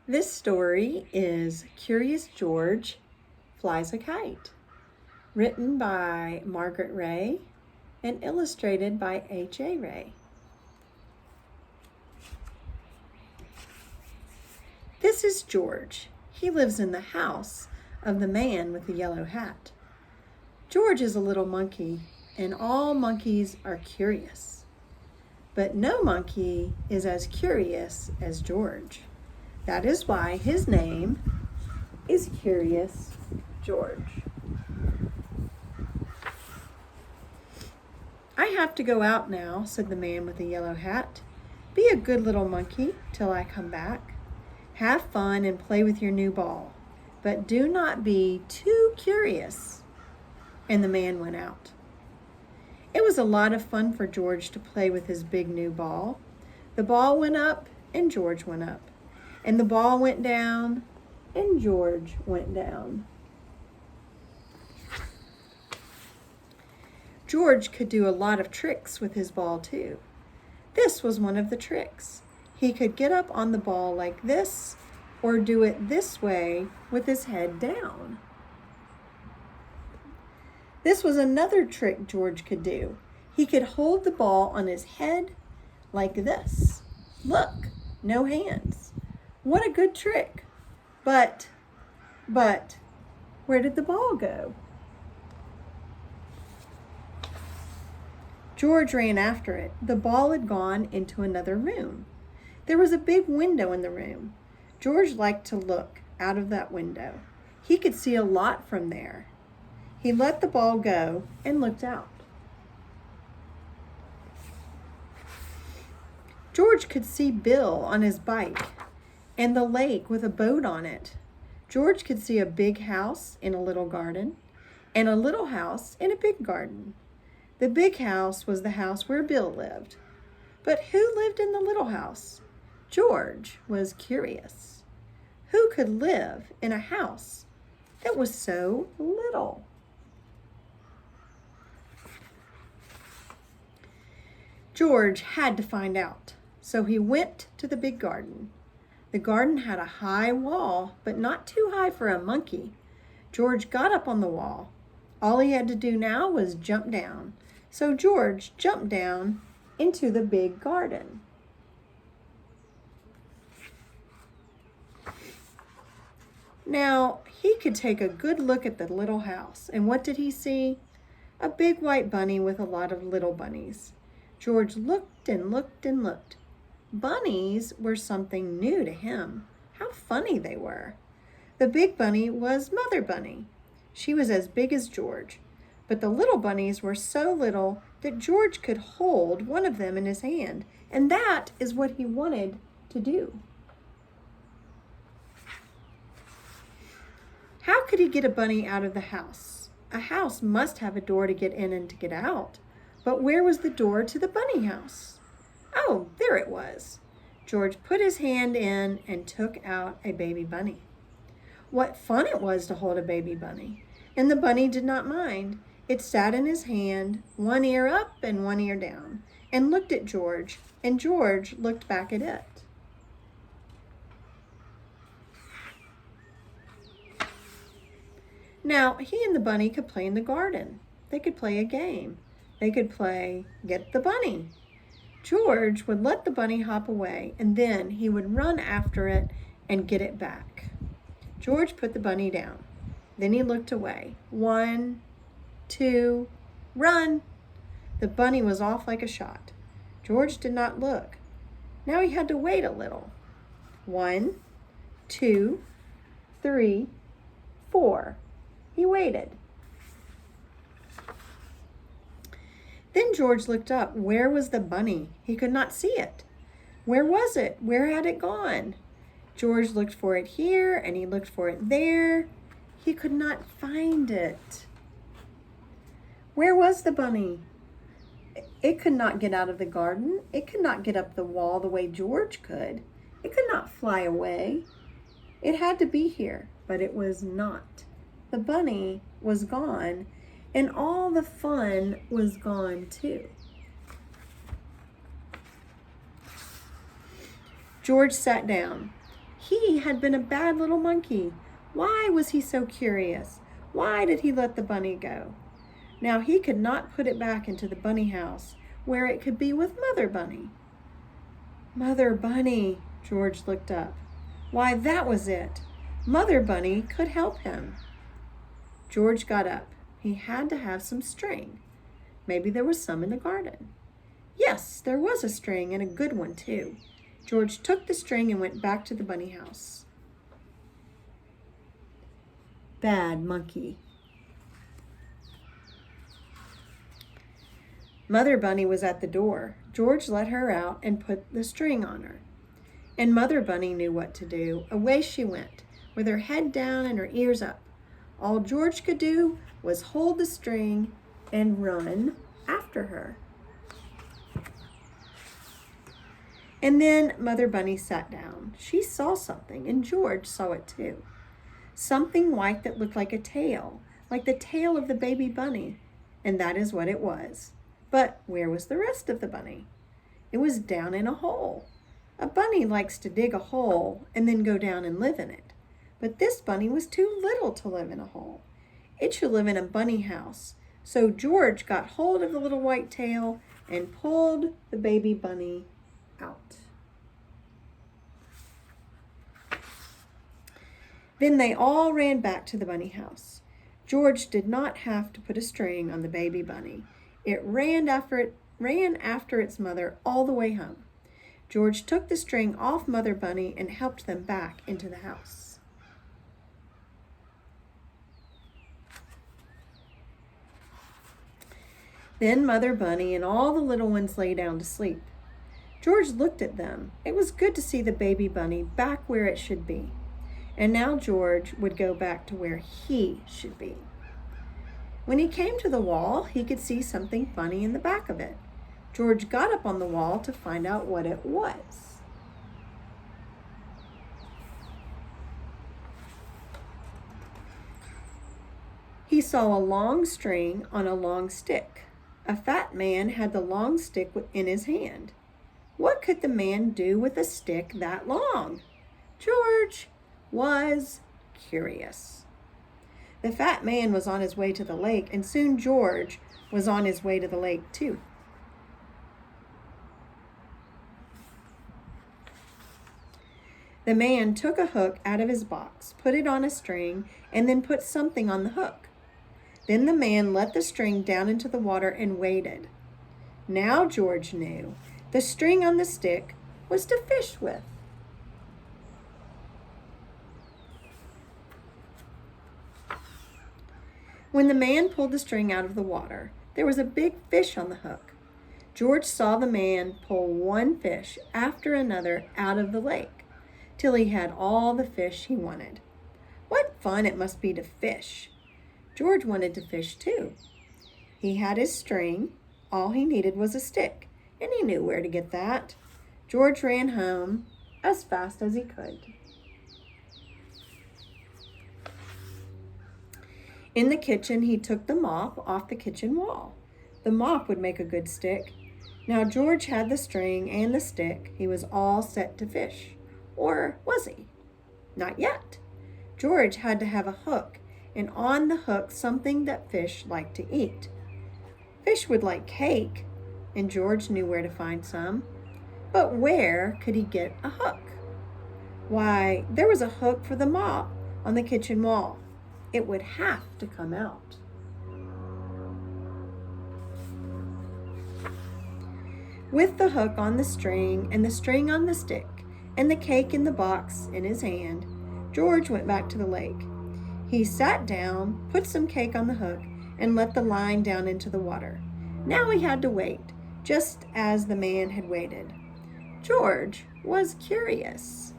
This story is Curious George Flies a Kite, written by Margaret Ray and illustrated by H.A. Ray. This is George. He lives in the house of the man with the yellow hat. George is a little monkey, and all monkeys are curious. But no monkey is as curious as George. That is why his name is Curious George. "I have to go out now," said the man with the yellow hat. "Be a good little monkey till I come back. Have fun and play with your new ball, but do not be too curious." And the man went out. It was a lot of fun for George to play with his big new ball. The ball went up and George went up. And the ball went down, and George went down. George could do a lot of tricks with his ball too. This was one of the tricks. He could get up on the ball like this, or do it this way with his head down. This was another trick George could do. He could hold the ball on his head like this. Look, no hands. What a good trick. But, where did the ball go? George ran after it. The ball had gone into another room. There was a big window in the room. George liked to look out of that window. He could see a lot from there. He let the ball go and looked out. George could see Bill on his bike and the lake with a boat on it. George could see a big house in a little garden and a little house in a big garden. The big house was the house where Bill lived. But who lived in the little house? George was curious. Who could live in a house that was so little? George had to find out, so he went to the big garden. The garden had a high wall, but not too high for a monkey. George got up on the wall. All he had to do now was jump down. So George jumped down into the big garden. Now, he could take a good look at the little house. And what did he see? A big white bunny with a lot of little bunnies. George looked and looked and looked. Bunnies were something new to him. How funny they were. The big bunny was Mother Bunny. She was as big as George, but the little bunnies were so little that George could hold one of them in his hand, and that is what he wanted to do. How could he get a bunny out of the house? A house must have a door to get in and to get out, but where was the door to the bunny house? Oh, there it was. George put his hand in and took out a baby bunny. What fun it was to hold a baby bunny. And the bunny did not mind. It sat in his hand, one ear up and one ear down, and looked at George, and George looked back at it. Now, he and the bunny could play in the garden. They could play a game. They could play Get the Bunny. George would let the bunny hop away, and then he would run after it and get it back. George put the bunny down. Then he looked away. 1, 2, run! The bunny was off like a shot. George did not look. Now he had to wait a little. 1, 2, 3, 4. He waited. Then George looked up. Where was the bunny? He could not see it. Where was it? Where had it gone? George looked for it here and he looked for it there. He could not find it. Where was the bunny? It could not get out of the garden. It could not get up the wall the way George could. It could not fly away. It had to be here, but it was not. The bunny was gone, and all the fun was gone too. George sat down. He had been a bad little monkey. Why was he so curious? Why did he let the bunny go? Now he could not put it back into the bunny house where it could be with Mother Bunny. Mother Bunny, George looked up. Why, that was it. Mother Bunny could help him. George got up. He had to have some string. Maybe there was some in the garden. Yes, there was a string, and a good one too. George took the string and went back to the bunny house. Bad monkey. Mother Bunny was at the door. George let her out and put the string on her. And Mother Bunny knew what to do. Away she went, with her head down and her ears up. All George could do was hold the string and run after her. And then Mother Bunny sat down. She saw something, and George saw it too. Something white that looked like a tail, like the tail of the baby bunny. And that is what it was. But where was the rest of the bunny? It was down in a hole. A bunny likes to dig a hole and then go down and live in it. But this bunny was too little to live in a hole. It should live in a bunny house. So George got hold of the little white tail and pulled the baby bunny out. Then they all ran back to the bunny house. George did not have to put a string on the baby bunny. It ran after its mother all the way home. George took the string off Mother Bunny and helped them back into the house. Then Mother Bunny and all the little ones lay down to sleep. George looked at them. It was good to see the baby bunny back where it should be. And now George would go back to where he should be. When he came to the wall, he could see something funny in the back of it. George got up on the wall to find out what it was. He saw a long string on a long stick. A fat man had the long stick in his hand. What could the man do with a stick that long? George was curious. The fat man was on his way to the lake, and soon George was on his way to the lake too. The man took a hook out of his box, put it on a string, and then put something on the hook. Then the man let the string down into the water and waited. Now George knew the string on the stick was to fish with. When the man pulled the string out of the water, there was a big fish on the hook. George saw the man pull one fish after another out of the lake, till he had all the fish he wanted. What fun it must be to fish! George wanted to fish too. He had his string. All he needed was a stick, and he knew where to get that. George ran home as fast as he could. In the kitchen, he took the mop off the kitchen wall. The mop would make a good stick. Now George had the string and the stick. He was all set to fish. Or was he? Not yet. George had to have a hook, and on the hook something that fish liked to eat. Fish would like cake, and George knew where to find some. But where could he get a hook? Why, there was a hook for the mop on the kitchen wall. It would have to come out. With the hook on the string and the string on the stick and the cake in the box in his hand, George went back to the lake. He sat down, put some cake on the hook, and let the line down into the water. Now he had to wait, just as the man had waited. George was curious.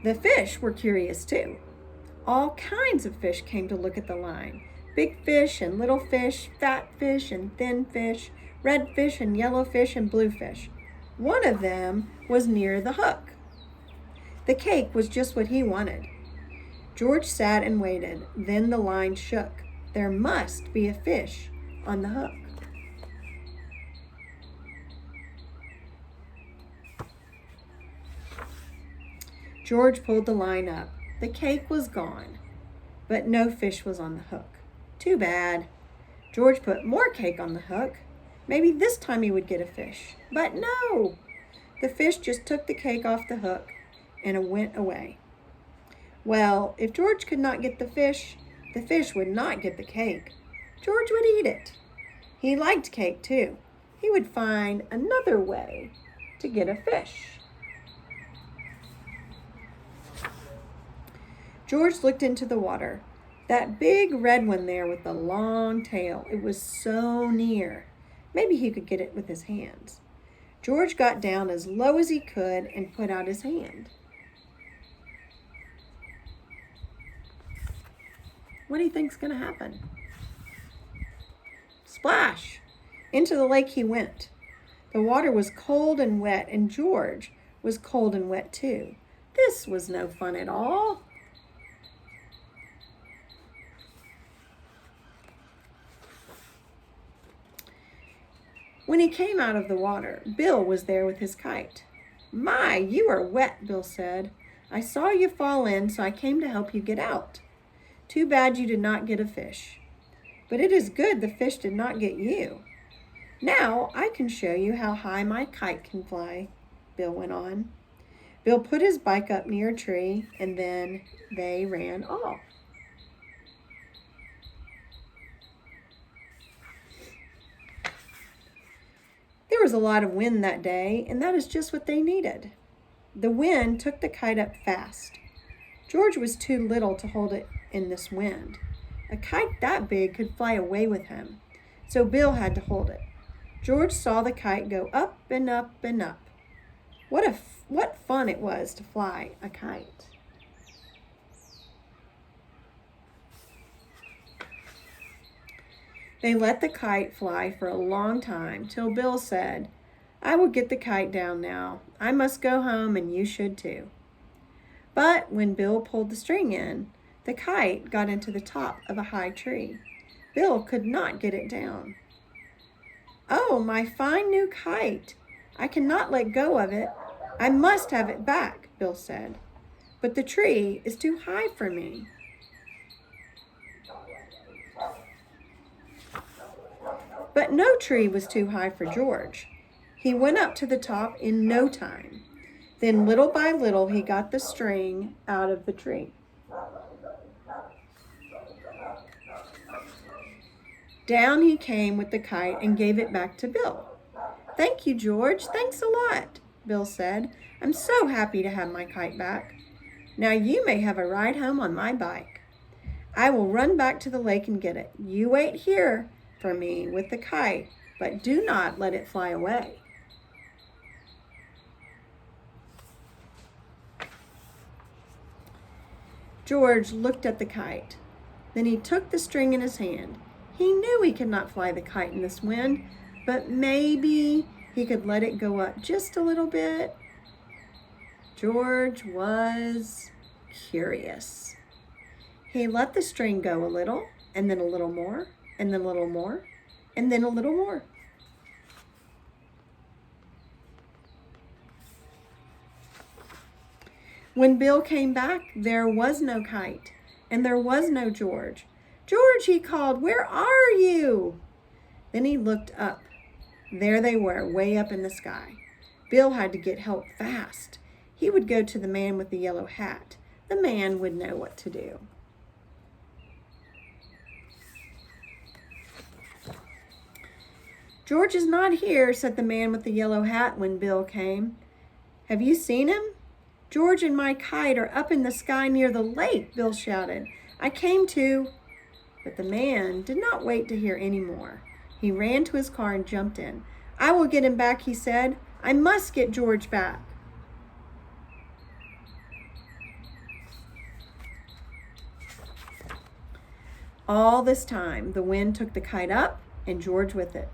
The fish were curious too. All kinds of fish came to look at the line. Big fish and little fish, fat fish and thin fish, red fish and yellow fish and blue fish. One of them was near the hook. The cake was just what he wanted. George sat and waited. Then the line shook. There must be a fish on the hook. George pulled the line up. The cake was gone, but no fish was on the hook. Too bad. George put more cake on the hook. Maybe this time he would get a fish. But no! The fish just took the cake off the hook and it went away. Well, if George could not get the fish would not get the cake. George would eat it. He liked cake too. He would find another way to get a fish. George looked into the water. That big red one there with the long tail, it was so near. Maybe he could get it with his hands. George got down as low as he could and put out his hand. What do you think's going to happen? Splash! Into the lake he went. The water was cold and wet, and George was cold and wet too. This was no fun at all. When he came out of the water, Bill was there with his kite. "My, you are wet," Bill said. "I saw you fall in, so I came to help you get out. Too bad you did not get a fish. But it is good the fish did not get you. Now I can show you how high my kite can fly," Bill went on. Bill put his bike up near a tree, and then they ran off. There was a lot of wind that day, and that is just what they needed. The wind took the kite up fast. George was too little to hold it in this wind. A kite that big could fly away with him, so Bill had to hold it. George saw the kite go up and up and up. What fun it was to fly a kite. They let the kite fly for a long time till Bill said, "I will get the kite down now. I must go home and you should too." But when Bill pulled the string in, the kite got into the top of a high tree. Bill could not get it down. "Oh, my fine new kite! I cannot let go of it. I must have it back," Bill said. "But the tree is too high for me." But no tree was too high for George. He went up to the top in no time. Then little by little he got the string out of the tree. Down he came with the kite and gave it back to Bill. "Thank you, George. Thanks a lot," Bill said. "I'm so happy to have my kite back. Now you may have a ride home on my bike. I will run back to the lake and get it. You wait here for me with the kite, but do not let it fly away." George looked at the kite. Then he took the string in his hand. He knew he could not fly the kite in this wind, but maybe he could let it go up just a little bit. George was curious. He let the string go a little, and then a little more, and then a little more, and then a little more. When Bill came back, there was no kite, and there was no George. "George," he called, "where are you?" Then he looked up. There they were, way up in the sky. Bill had to get help fast. He would go to the man with the yellow hat. The man would know what to do. "George is not here," said the man with the yellow hat when Bill came. "Have you seen him?" "George and my kite are up in the sky near the lake," Bill shouted. "I came to..." But the man did not wait to hear any more. He ran to his car and jumped in. "I will get him back," he said. "I must get George back." All this time, the wind took the kite up and George with it.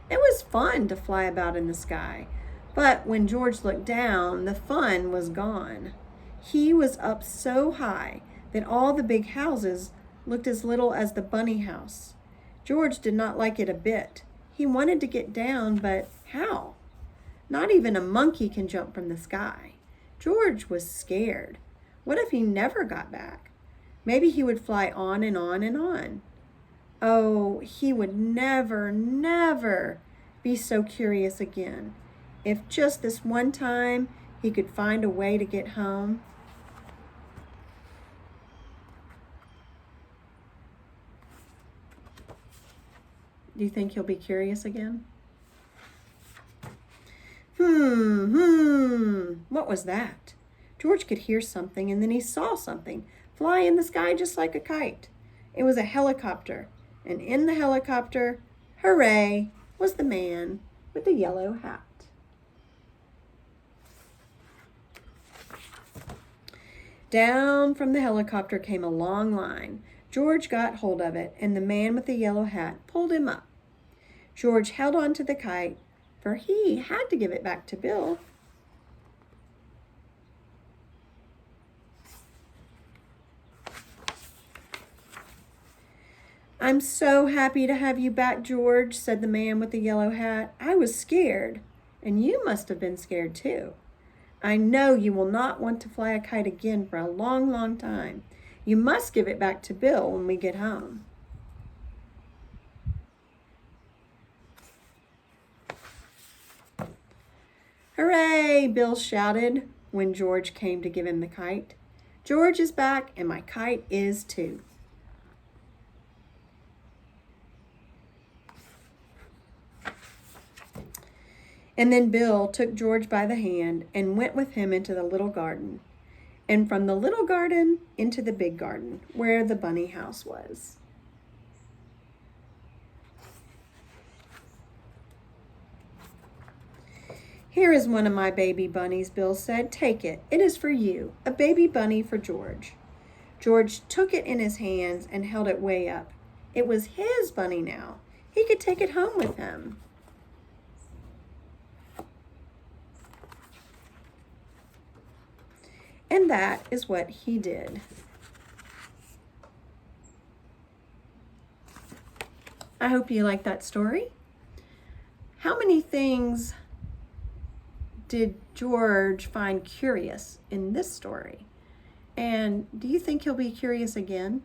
It was fun to fly about in the sky, but when George looked down, the fun was gone. He was up so high that all the big houses looked as little as the bunny house. George did not like it a bit. He wanted to get down, but how? Not even a monkey can jump from the sky. George was scared. What if he never got back? Maybe he would fly on and on and on. Oh, he would never, never be so curious again. If just this one time he could find a way to get home. Do you think he'll be curious again? What was that? George could hear something, and then he saw something fly in the sky just like a kite. It was a helicopter, and in the helicopter, hooray, was the man with the yellow hat. Down from the helicopter came a long line. George got hold of it, and the man with the yellow hat pulled him up. George held on to the kite, for he had to give it back to Bill. "I'm so happy to have you back, George," said the man with the yellow hat. "I was scared, and you must have been scared too. I know you will not want to fly a kite again for a long, long time. You must give it back to Bill when we get home." "Hooray!" Bill shouted when George came to give him the kite. "George is back, and my kite is too." And then Bill took George by the hand and went with him into the little garden, and from the little garden into the big garden where the bunny house was. "Here is one of my baby bunnies," Bill said. "Take it. It is for you, a baby bunny for George." George took it in his hands and held it way up. It was his bunny now. He could take it home with him. And that is what he did. I hope you like that story. How many things did George find curious in this story? And do you think he'll be curious again?